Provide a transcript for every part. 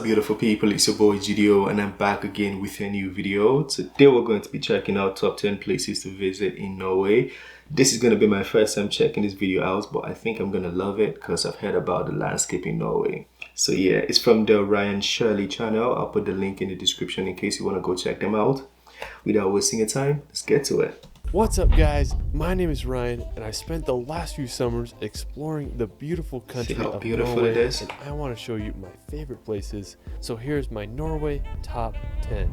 beautiful people, it's your boy Judeo and I'm back again with a new video. Today we're going to be checking out top 10 places to visit in Norway. This is going to be my first time checking this video out, but I think I'm going to love it because I've heard about the landscape in Norway. So yeah, it's from the Ryan Shirley channel. I'll put the link in the description in case you want to go check them out. Without wasting your time, let's get to it. What's up guys, my name is Ryan and I spent the last few summers exploring the beautiful country of Norway, it is. and I want to show you my favorite places. So here's my Norway top 10.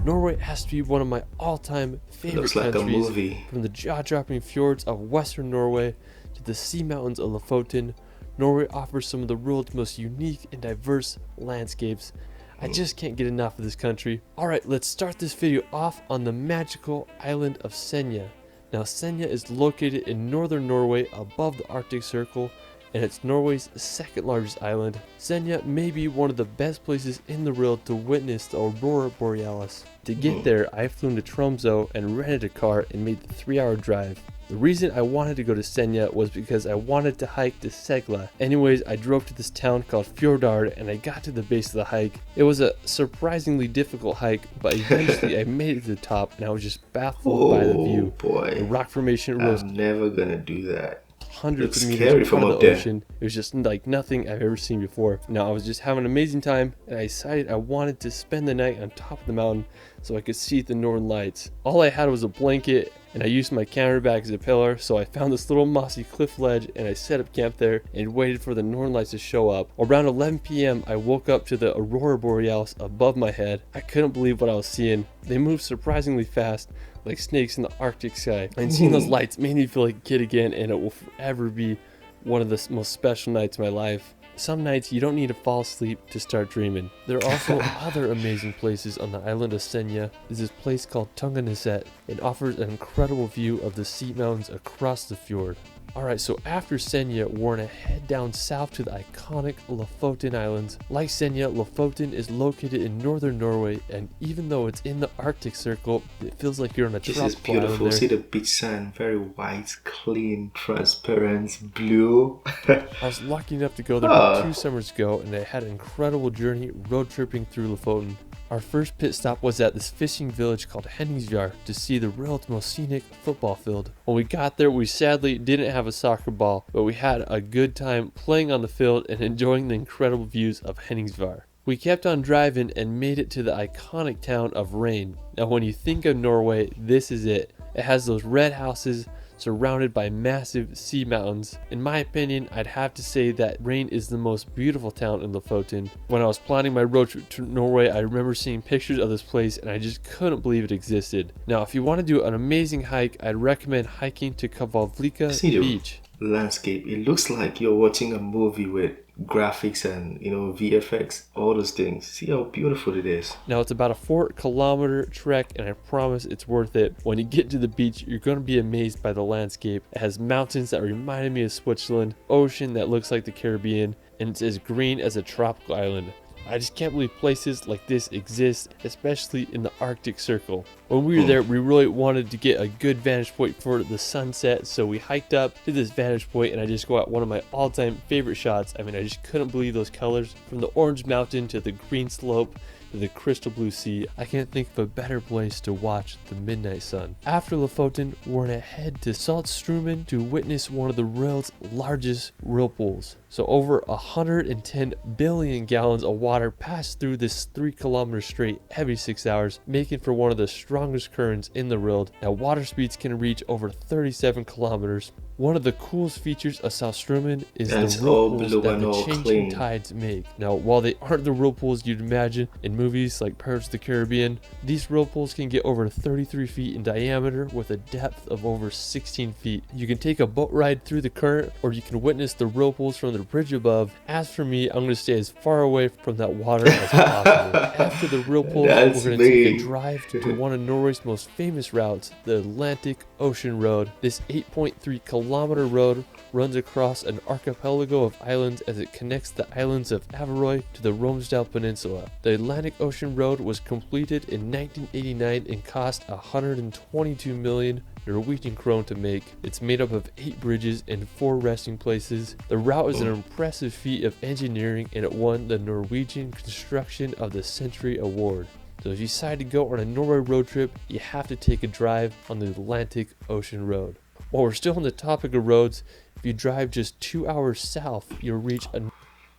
Norway has to be one of my all-time favorite countries. A movie. From the jaw-dropping fjords of western Norway to the sea mountains of Lysibotin, Norway offers some of the world's most unique and diverse landscapes. I just can't get enough of this country. Alright, let's start this video off on the magical island of Senya. Now Senya is located in northern Norway above the Arctic Circle, and it's Norway's second largest island. Senya may be one of the best places in the world to witness the Aurora Borealis. To get there, I flew into Tromsø and rented a car and made the 3-hour drive. The reason I wanted to go to Senya was because I wanted to hike to Segla. Anyways, I drove to this town called Fjordard and I got to the base of the hike. It was a surprisingly difficult hike, but eventually I made it to the top and I was just baffled by the view. Boy, the rock formation rose I'm never gonna do that. Hundreds of meters from the ocean. It was just like nothing I've ever seen before. Now I was just having an amazing time and I decided I wanted to spend the night on top of the mountain so I could see the northern lights. All I had was a blanket and I used my camera bag as a pillar, so I found this little mossy cliff ledge and I set up camp there and waited for the northern lights to show up. Around 11 p.m. I woke up to the Aurora Borealis above my head. I couldn't believe what I was seeing. They moved surprisingly fast, like snakes in the Arctic sky. And seeing those lights made me feel like a kid again, and it will forever be one of the most special nights of my life. Some nights you don't need to fall asleep to start dreaming. There are also other amazing places on the island of Senya. There's this place called Trotunga. It offers an incredible view of the sea mountains across the fjord. Alright, so after Senya, we're gonna head down south to the iconic Lofoten Islands. Like Senya, Lofoten is located in northern Norway, and even though it's in the Arctic Circle, it feels like you're on a tropical island. This is beautiful. See the beach sand, very white, clean, transparent, blue. I was lucky enough to go there about 2 summers ago, and I had an incredible journey road tripping through Lofoten. Our first pit stop was at this fishing village called Henningsvær to see the world's most scenic football field. When we got there, we sadly didn't have a soccer ball, but we had a good time playing on the field and enjoying the incredible views of Henningsvær. We kept on driving and made it to the iconic town of Rain. Now when you think of Norway, this is it. It has those red houses surrounded by massive sea mountains. In my opinion, I'd have to say that Rain is the most beautiful town in Lofoten. When I was planning my road trip to Norway, I remember seeing pictures of this place and I just couldn't believe it existed. Now, if you want to do an amazing hike, I'd recommend hiking to Cavalvika Beach. Landscape, it looks like you're watching a movie with graphics and VFX, all those things. See how beautiful it is. Now it's about a 4-kilometer trek and I promise it's worth it. When you get to the beach, you're going to be amazed by the landscape. It has mountains that reminded me of Switzerland, ocean that looks like the Caribbean, and it's as green as a tropical island. I just can't believe places like this exist, especially in the Arctic Circle. When we were there, we really wanted to get a good vantage point for the sunset, so we hiked up to this vantage point and I just got one of my all-time favorite shots. I mean, I just couldn't believe those colors. From the orange mountain to the green slope to the crystal blue sea, I can't think of a better place to watch the midnight sun. After Lofoten, we're gonna head to Saltstraumen to witness one of the world's largest whirlpools. So over 110 billion gallons of water pass through this 3-kilometer straight every 6 hours, making for one of the strongest currents in the world. Now water speeds can reach over 37 kilometers. One of the coolest features of Saltstraumen is the whirlpools that the changing tides make. Now, while they aren't the whirlpools you'd imagine in movies like Pirates of the Caribbean, these whirlpools can get over 33 feet in diameter with a depth of over 16 feet. You can take a boat ride through the current, or you can witness the whirlpools from the bridge above. As for me, I'm going to stay as far away from that water as possible. After the whirlpools, we're going to take a drive to one of Norway's most famous routes, the Atlantic Ocean Road. This 8.3 kilometer kilometer road runs across an archipelago of islands as it connects the islands of Averroy to the Romsdal Peninsula. The Atlantic Ocean Road was completed in 1989 and cost 122 million Norwegian krone to make. It's made up of 8 bridges and 4 resting places. The route is an impressive feat of engineering and it won the Norwegian Construction of the Century Award. So if you decide to go on a Norway road trip, you have to take a drive on the Atlantic Ocean Road. While we're still on the topic of roads, if you drive just 2 hours south, you'll reach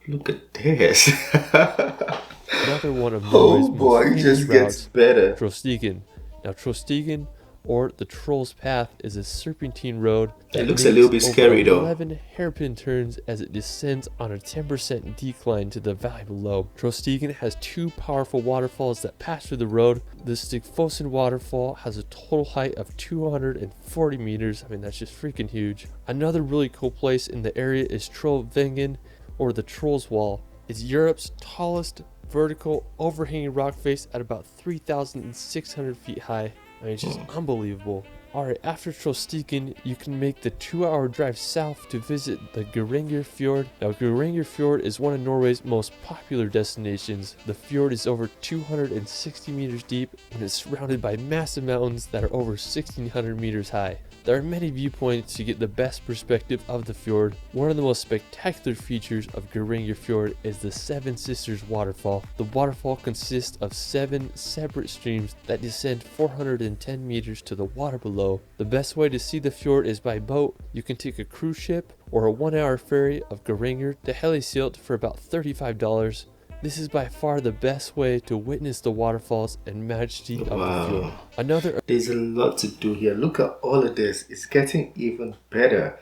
Look at this. another one of Norway's most it famous just gets routes, better. Trolltonga. Now Trolltonga, or the Troll's Path, is a serpentine road that It looks a little bit makes scary over though. 11 hairpin turns as it descends on a 10% decline to the valley below. Trolltonga has 2 powerful waterfalls that pass through the road. The Stigfossen waterfall has a total height of 240 meters. I mean, that's just freaking huge. Another really cool place in the area is Trolltonga, or the Troll's Wall. It's Europe's tallest vertical overhanging rock face at about 3,600 feet high. I mean, it's just unbelievable. Alright, after Trolltonga, you can make the 2-hour drive south to visit the Goringer Fjord. Now, Goringer Fjord is one of Norway's most popular destinations. The fjord is over 260 meters deep and is surrounded by massive mountains that are over 1,600 meters high. There are many viewpoints to get the best perspective of the fjord. One of the most spectacular features of Goringer Fjord is the Seven Sisters waterfall. The waterfall consists of 7 separate streams that descend 410 meters to the water below. The best way to see the fjord is by boat. You can take a cruise ship or a 1-hour ferry of Goringer to Helisilt for about $35. This is by far the best way to witness the waterfalls and majesty of the fjord. There's a lot to do here. Look at all of this. It's getting even better.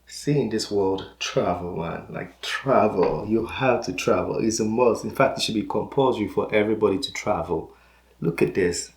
Seeing this world, travel, man. Like, travel. You have to travel. It's a must. In fact, it should be compulsory for everybody to travel. Look at this.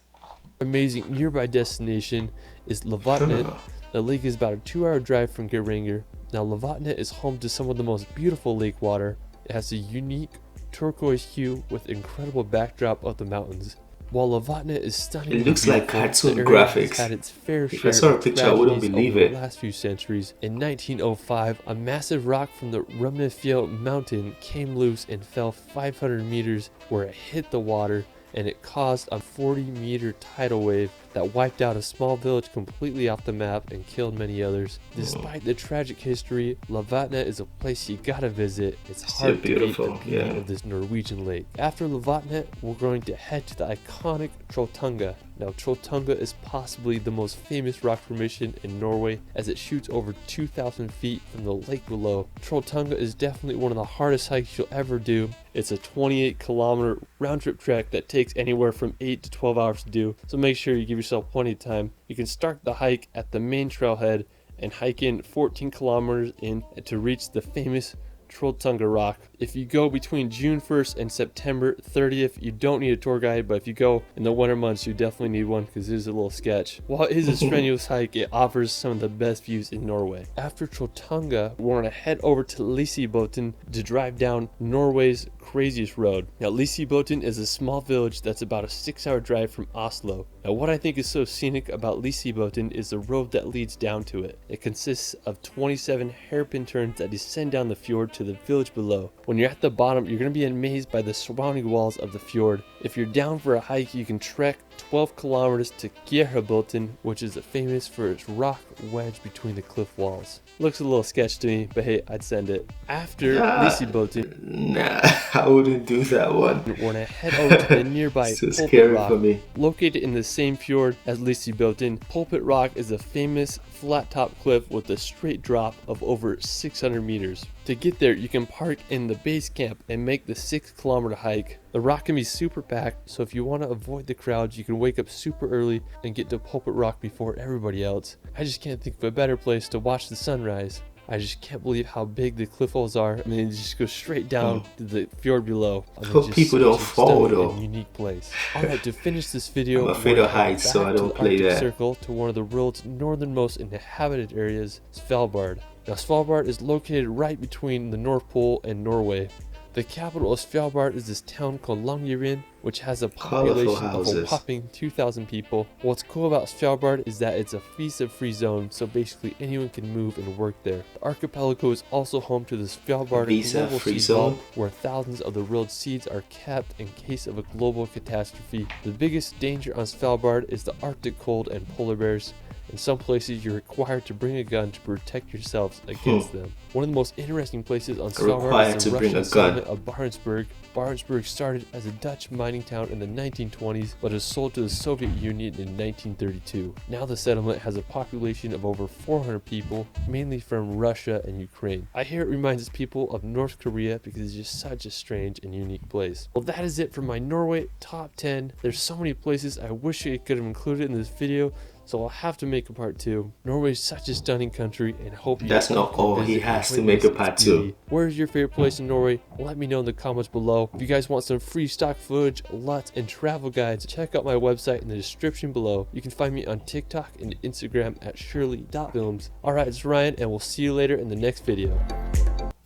Amazing nearby destination is Lysibotin. The lake is about a 2-hour drive from Goringer. Now, Lysibotin is home to some of the most beautiful lake water. It has a unique turquoise hue with incredible backdrop of the mountains. While Lysibotin is stunning, it looks like cartoon graphics. Had its fair If share I saw a of picture, I wouldn't believe over it. the last few centuries. In 1905, a massive rock from the Rumnefjell mountain came loose and fell 500 meters where it hit the water, and it caused a 40-meter tidal wave that wiped out a small village completely off the map and killed many others. Despite the tragic history, Lysibotin is a place you gotta visit. It's hard to beat the beauty of this Norwegian lake. After Lysibotin, we're going to head to the iconic Trolltonga. Now, Trolltonga is possibly the most famous rock formation in Norway as it shoots over 2,000 feet from the lake below. Trolltonga is definitely one of the hardest hikes you'll ever do. It's a 28-kilometer round-trip trek that takes anywhere from 8 to 12 hours to do, so make sure you give yourself plenty of time. You can start the hike at the main trailhead and hike in 14 kilometers in to reach the famous Trolltonga rock. If you go between June 1st and September 30th, you don't need a tour guide, but if you go in the winter months, you definitely need one because it is a little sketch. While it is a strenuous hike, it offers some of the best views in Norway. After Trolltonga, we're going to head over to Lysibotin to drive down Norway's craziest road. Now, Lysibotin is a small village that's about a 6-hour drive from Oslo. Now, what I think is so scenic about Lysibotin is the road that leads down to it. It consists of 27 hairpin turns that descend down the fjord to the village below. When you're at the bottom, you're going to be amazed by the surrounding walls of the fjord. If you're down for a hike, you can trek 12 kilometers to Gjerhabotin, which is famous for its rock wedge between the cliff walls. Looks a little sketch to me, but hey, I'd send it. After Lysibotin, nah, I wouldn't do that one. we're going to head over to the nearby So Pulpit scary Rock. for me. Located in the same fjord as Lysibotin, Pulpit Rock is a famous flat-top cliff with a straight drop of over 600 meters. To get there, you can park in the base camp and make the 6-kilometer hike. The rock can be super packed, so if you want to avoid the crowds, you can wake up super early and get to Pulpit Rock before everybody else. I just can't think of a better place to watch the sunrise. I just can't believe how big the cliff walls are. I mean, it just goes straight down to the fjord below. I mean, Hope people don't fall though. Unique place. Alright, to finish this video, I'm afraid of heights, so I don't play that. Circle to one of the world's northernmost inhabited areas, Svalbard. Now, Svalbard is located right between the North Pole and Norway. The capital of Svalbard is this town called Longyearbyen, which has a Colorful population of a houses. whopping 2,000 people. What's cool about Svalbard is that it's a visa-free zone, so basically anyone can move and work there. The archipelago is also home to the Svalbard Global Visa-free Seed zone? Vault, where thousands of the world's seeds are kept in case of a global catastrophe. The biggest danger on Svalbard is the Arctic cold and polar bears. In some places, you're required to bring a gun to protect yourselves against them. One of the most interesting places on Svalbard Required is to the bring a Russian gun. settlement of Barnsburg. Barnsburg started as a Dutch mining town in the 1920s, but was sold to the Soviet Union in 1932. Now the settlement has a population of over 400 people, mainly from Russia and Ukraine. I hear it reminds people of North Korea because it's just such a strange and unique place. Well, that is it for my Norway top 10. There's so many places I wish I could have included in this video, so I'll have to make a part 2. Norway is such a stunning country, and I hope you That's all not can all. He visit has and to make a witness part its 2. beauty. Where's your favorite place in Norway? Let me know in the comments below. If you guys want some free stock footage, LUTs, and travel guides, check out my website in the description below. You can find me on TikTok and Instagram at shirley.films. Alright, it's Ryan, and we'll see you later in the next video.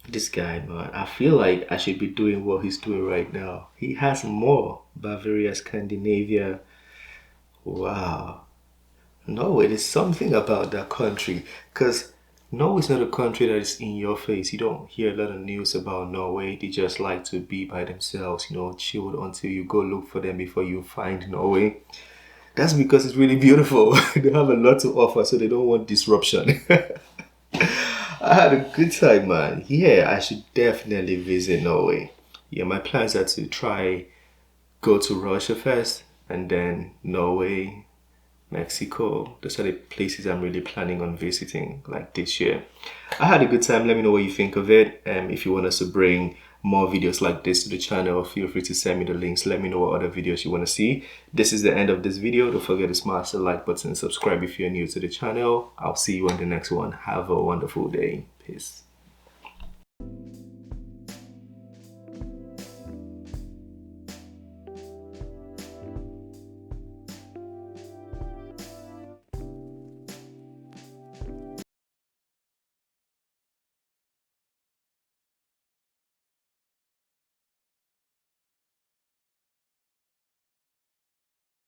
This guy, man, I feel like I should be doing what he's doing right now. He has more. Bavaria, Scandinavia. Wow. Norway, there's something about that country, because Norway is not a country that is in your face. You don't hear a lot of news about Norway. They just like to be by themselves, you know, chilled until you go look for them before you find Norway. That's because it's really beautiful. They have a lot to offer, so they don't want disruption. I had a good time, man. Yeah, I should definitely visit Norway. Yeah, my plans are to go to Russia first, and then Norway, Mexico. Those are the places I'm really planning on visiting like this year. I had a good time. Let me know what you think of it. If you want us to bring more videos like this to the channel, feel free to send me the links. Let me know what other videos you want to see. This is the end of this video. Don't forget to smash the like button and subscribe if you're new to the channel. I'll see you on the next one. Have a wonderful day. Peace.